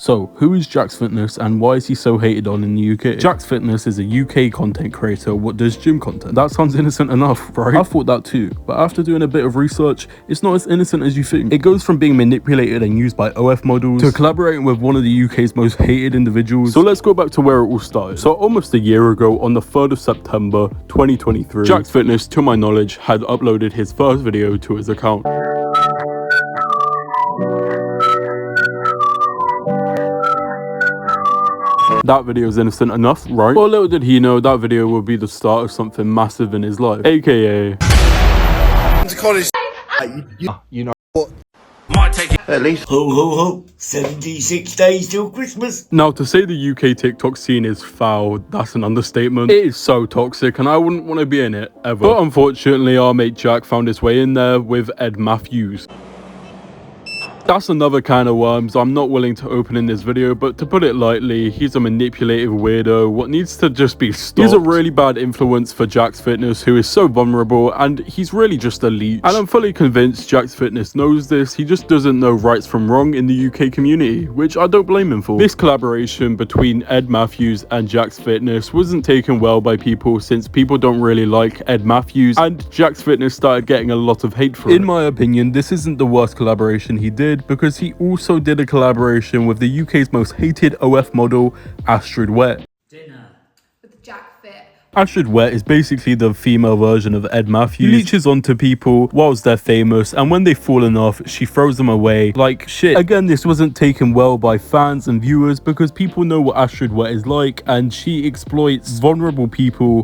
So, who is Jacksfitness and why is he so hated on in the UK? Jacksfitness is a UK content creator what does gym content. That sounds innocent enough, right? I thought that too, but after doing a bit of research, it's not as innocent as you think. It goes from being manipulated and used by OF models to collaborating with one of the UK's most hated individuals. So let's go back to where it all started. So almost a year ago, on the 3rd of September 2023, Jacksfitness, to my knowledge, had uploaded his first video to his account. That video is innocent enough, right? But little did he know that video would be the start of something massive in his life, aka you know what? Might take it at least ho ho ho 76 days till Christmas. Now, to say the UK TikTok scene is foul, that's an understatement. It is so toxic and I wouldn't want to be in it ever. But unfortunately, our mate Jack found his way in there with Ed Matthews. That's another kind of worms I'm not willing to open in this video, but to put it lightly, he's a manipulative weirdo what needs to just be stopped. He's a really bad influence for Jacksfitness, who is so vulnerable, and he's really just a leech. And I'm fully convinced Jacksfitness knows this, he just doesn't know rights from wrong in the UK community, which I don't blame him for. This collaboration between Ed Matthews and Jacksfitness wasn't taken well by people, since people don't really like Ed Matthews, and Jacksfitness started getting a lot of hate for it. In my opinion, this isn't the worst collaboration he did, because he also did a collaboration with the UK's most hated OF model, Astrid Wet. Dinner with Jackfit. Astrid Wet is basically the female version of Ed Matthews. He leeches onto people whilst they're famous, and when they've fallen off, she throws them away like shit. Again, this wasn't taken well by fans and viewers because people know what Astrid Wet is like, and she exploits vulnerable people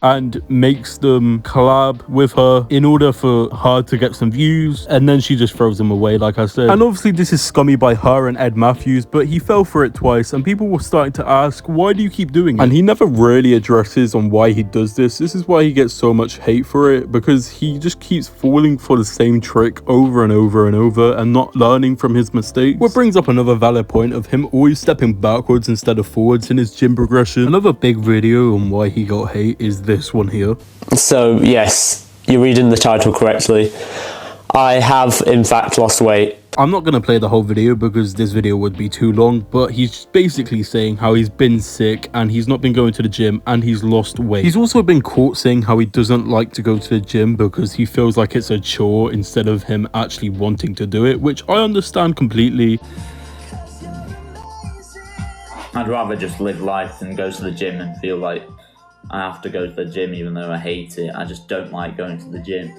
and makes them collab with her in order for her to get some views, and then she just throws them away, like I said. And obviously this is scummy by her and Ed Matthews, but he fell for it twice and people were starting to ask, why do you keep doing it? And he never really addresses on why he does this. This is why he gets so much hate for it, because he just keeps falling for the same trick over and over and over and not learning from his mistakes. What brings up another valid point of him always stepping backwards instead of forwards in his gym progression. Another big video on why he got hate is this one here. So yes, you're reading the title correctly. I have in fact lost weight. I'm not going to play the whole video because this video would be too long, but he's basically saying how he's been sick and he's not been going to the gym and he's lost weight. He's also been caught saying how he doesn't like to go to the gym because he feels like it's a chore instead of him actually wanting to do it, which I understand completely. I'd rather just live life than go to the gym and feel like I have to go to the gym even though I hate it. I just don't like going to the gym.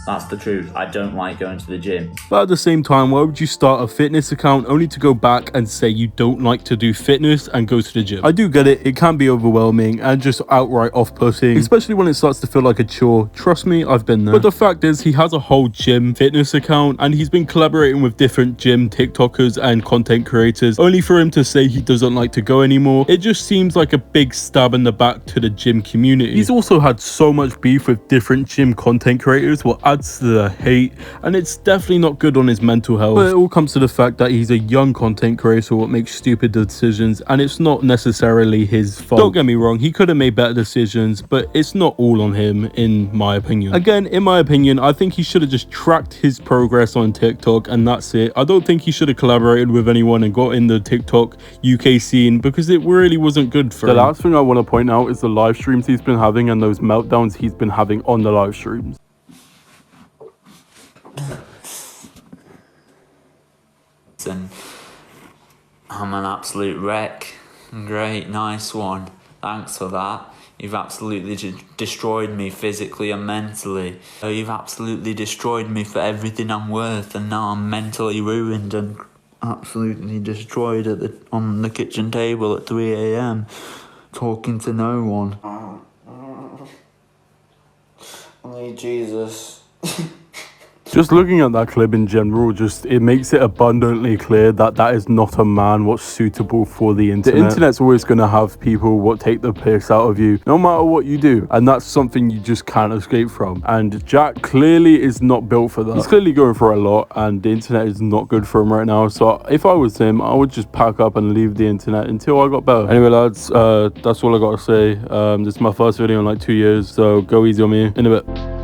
That's the truth. I don't like going to the gym. But at the same time, why would you start a fitness account only to go back and say you don't like to do fitness and go to the gym? I do get it. It can be overwhelming and just outright off-putting, especially when it starts to feel like a chore. Trust me, I've been there. But the fact is, he has a whole gym fitness account and he's been collaborating with different gym TikTokers and content creators only for him to say he doesn't like to go anymore. It just seems like a big stab in the back to the gym community. He's also had so much beef with different gym content creators, what adds to the hate, and it's definitely not good on his mental health. But it all comes to the fact that he's a young content creator what makes stupid decisions, and it's not necessarily his fault. Don't get me wrong, he could have made better decisions, but it's not all on him in my opinion. Again, in my opinion, I think he should have just tracked his progress on TikTok and that's it. I don't think he should have collaborated with anyone and got in the TikTok UK scene because it really wasn't good for him. The last thing I want to point out is the live streams he's been having and those meltdowns he's been having on the live streams. And I'm an absolute wreck. Great, nice one. Thanks for that. You've absolutely destroyed me physically and mentally. You've absolutely destroyed me for everything I'm worth, and now I'm mentally ruined and absolutely destroyed on the kitchen table at 3 AM, talking to no one. I need Jesus. Just looking at that clip in general, it makes it abundantly clear that that is not a man what's suitable for the internet. The internet's always going to have people what take the piss out of you, no matter what you do. And that's something you just can't escape from. And Jack clearly is not built for that. He's clearly going for a lot, and the internet is not good for him right now. So if I was him, I would just pack up and leave the internet until I got better. Anyway, lads, that's all I got to say. This is my first video in like 2 years, so go easy on me in a bit.